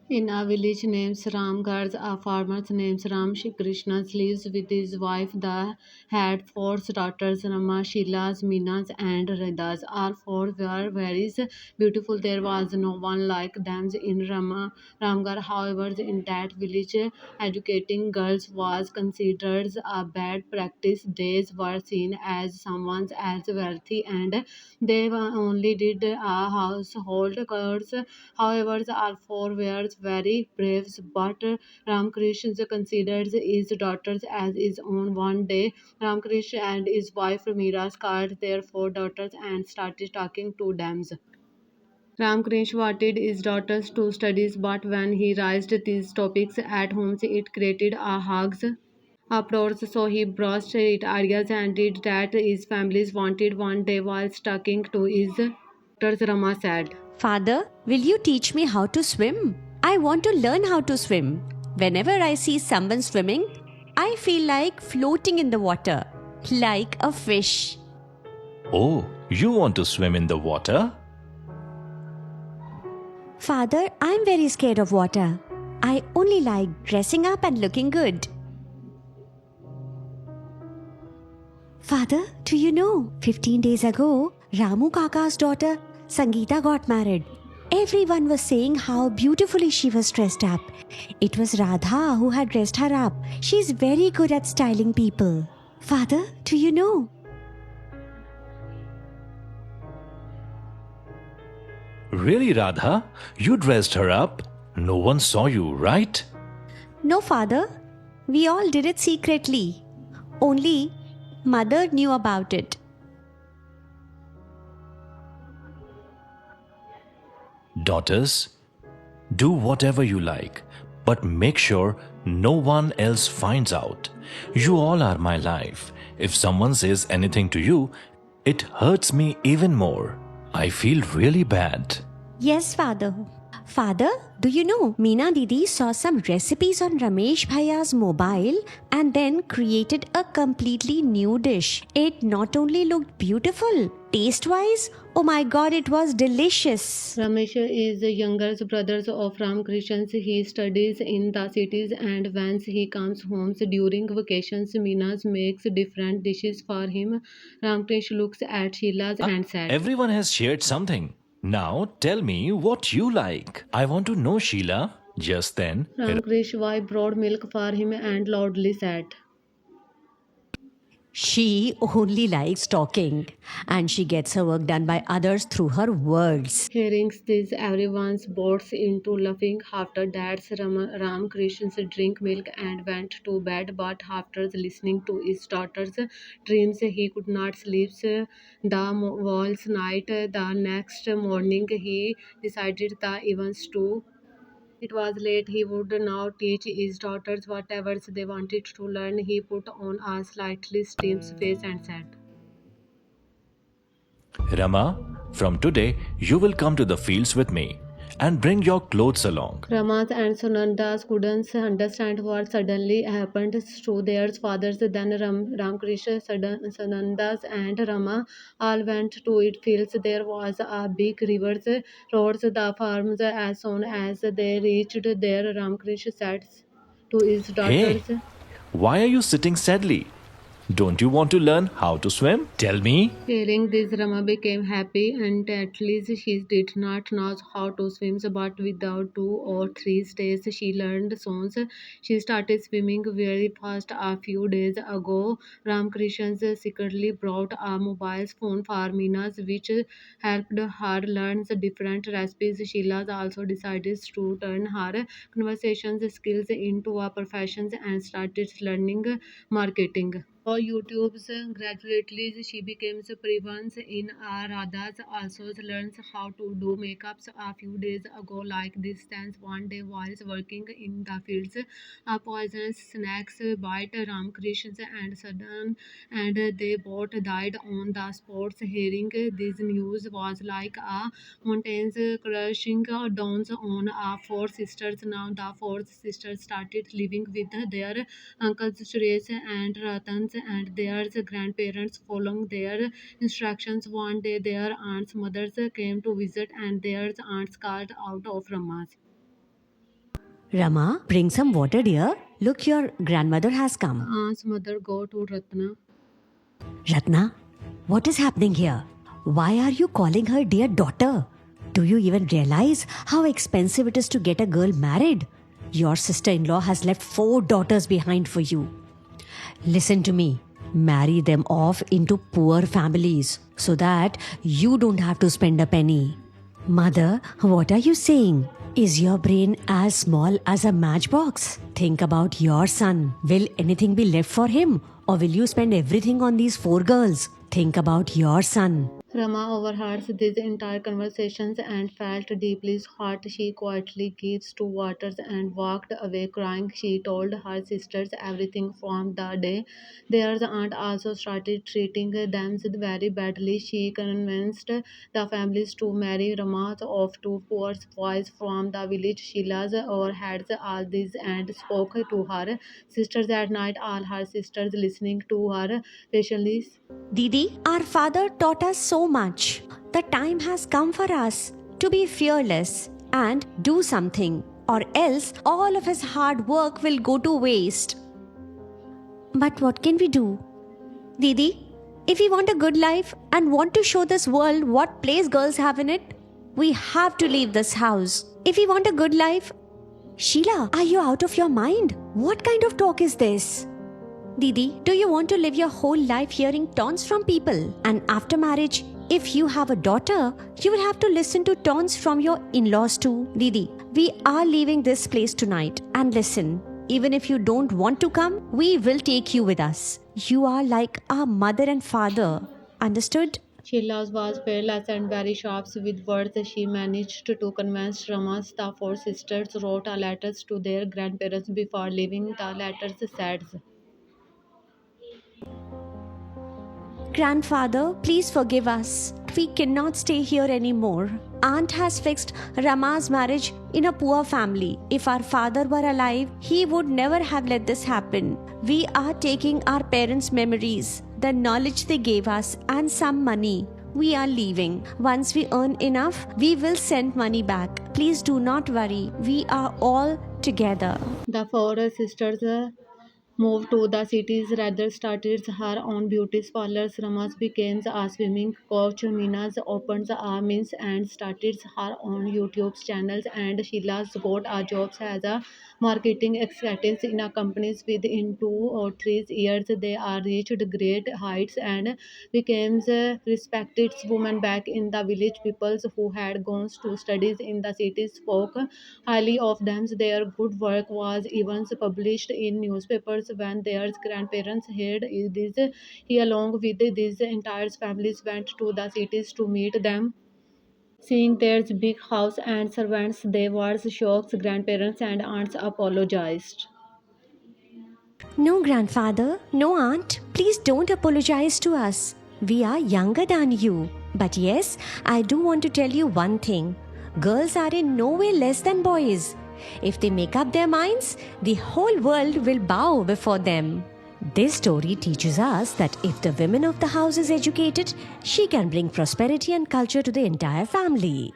In a village named Ramgarh, a farmer named Ram Shri Krishna lives with his wife. They had four daughters, Rama, Sheilas, Meenas, and Radhas. All four were very beautiful. There was no one like them in Ramgarh. However, in that village, educating girls was considered a bad practice. They were seen as someone as wealthy, and they were only did a household chores. However, all four were very brave, but Ramakrishna considered his daughters as his own. One day, Ramakrishna and his wife Meera called their four daughters and started talking to them. Ramakrishna wanted his daughters to study, but when he raised these topics at home, it created a hugs. Uproars, so he brushed it ideas and did that his families wanted one day while talking to his daughters, Rama said. Father, will you teach me how to swim? I want to learn how to swim. Whenever I see someone swimming, I feel like floating in the water, like a fish. Oh, you want to swim in the water? Father, I'm very scared of water. I only like dressing up and looking good. Father, do you know, 15 days ago, Ramu Kaka's daughter Sangeeta got married. Everyone was saying how beautifully she was dressed up. It was Radha who had dressed her up. She's very good at styling people. Father, do you know? Really, Radha? You dressed her up? No one saw you, right? No, Father. We all did it secretly. Only Mother knew about it. Daughters, do whatever you like, but make sure no one else finds out. You all are my life. If someone says anything to you, it hurts me even more. I feel really bad. Yes, Father. Father, do you know Meena Didi saw some recipes on Ramesh Bhaiya's mobile and then created a completely new dish. It not only looked beautiful, taste-wise, oh my god, it was delicious. Ramesh is the younger brother of Ramakrishna. He studies in the cities and when he comes home during vacations, Minas makes different dishes for him. Ramakrishna looks at Sheila's and said, Everyone has shared something. Now tell me what you like. I want to know, Sheila. Just then, Ramakrishna wife brought milk for him and loudly said, She only likes talking and she gets her work done by others through her words. Hearing this, everyone burst into laughing. After that, Ramakrishna drank milk and went to bed. But after listening to his daughter's dreams, he could not sleep the whole night. The next morning, he decided the events to. It was late. He would now teach his daughters whatever they wanted to learn. He put on a slightly steamed face and said, Rama, from today you will come to the fields with me and bring your clothes along. Ramas and Sunandas couldn't understand what suddenly happened to their fathers. Then Ramakrishna, Sunandas, and Rama all went to it fields. There was a big river, roads, the farms. As soon as they reached there, Ramakrishna said to his Hey, daughters, why are you sitting sadly? Don't you want to learn how to swim? Tell me. Hearing this, Rama became happy, and at least she did not know how to swim. But without 2 or 3 days, she learned soon. She started swimming very fast. A few days ago, Ramakrishna secretly brought a mobile phone for Minas, which helped her learn the different recipes. Sheila also decided to turn her conversations skills into a profession and started learning marketing. For YouTube's gradually she becomes prevalent in Radha's also learns how to do makeups a few days ago like this dance one day while working in the fields. A poisonous snakes bite Ramakrishna and sudden and they both died on the spot. Hearing this news was like a mountains crushing down on our four sisters. Now the four sisters started living with their uncles Suresh and Ratan and their grandparents following their instructions. One day their aunt's mothers came to visit and their aunts called out of Ramas. Rama, bring some water, dear. Look, your grandmother has come. An's mother go to Ratna. Ratna, what is happening here? Why are you calling her dear daughter? Do you even realize how expensive it is to get a girl married? Your sister-in-law has left 4 daughters behind for you. Listen to me. Marry them off into poor families so that you don't have to spend a penny. Mother, what are you saying? Is your brain as small as a matchbox? Think about your son. Will anything be left for him? Or will you spend everything on these 4 girls? Think about your son. Rama overheard these entire conversations and felt deeply hurt. She quietly gives 2 waters and walked away crying. She told her sisters everything from the day their aunt also started treating them very badly. She convinced the families to marry Rama off to poor boys from the village. Sheila's overheard all this and spoke to her sisters at night. All her sisters listening to her patiently. Didi, our father taught us so much. The time has come for us to be fearless and do something, or else all of his hard work will go to waste. But what can we do? Didi, if we want a good life and want to show this world what place girls have in it, we have to leave this house. If we want a good life, Sheila, are you out of your mind? What kind of talk is this? Didi, do you want to live your whole life hearing taunts from people? And after marriage, if you have a daughter, you will have to listen to taunts from your in-laws too. Didi, we are leaving this place tonight. And listen, even if you don't want to come, we will take you with us. You are like our mother and father. Understood? Sheila's was fearless and very sharp with words. She managed to convince Rama's. The 4 sisters wrote letters to their grandparents before leaving. The letters said, Grandfather, please forgive us. We cannot stay here anymore. Aunt has fixed Rama's marriage in a poor family. If our father were alive, he would never have let this happen. We are taking our parents' memories, the knowledge they gave us, and some money. We are leaving. Once we earn enough, we will send money back. Please do not worry. We are all together. the 4 sisters moved to the cities, rather started her own beauty parlors. Ramas became a swimming coach. Mina's opened a means and started her own YouTube channels. And Sheila's got a job as a marketing executive in a companies. Within 2 or 3 years, they are reached great heights and became respected women back in the village. People who had gone to studies in the cities spoke highly of them. Their good work was even published in newspapers. When their grandparents heard this, he along with these entire families went to the cities to meet them. Seeing their big house and servants, they were shocked. Grandparents and aunts apologized. No, grandfather, no, aunt. Please don't apologize to us. We are younger than you. But yes, I do want to tell you one thing. Girls are in no way less than boys. If they make up their minds, the whole world will bow before them. This story teaches us that if the women of the house is educated, she can bring prosperity and culture to the entire family.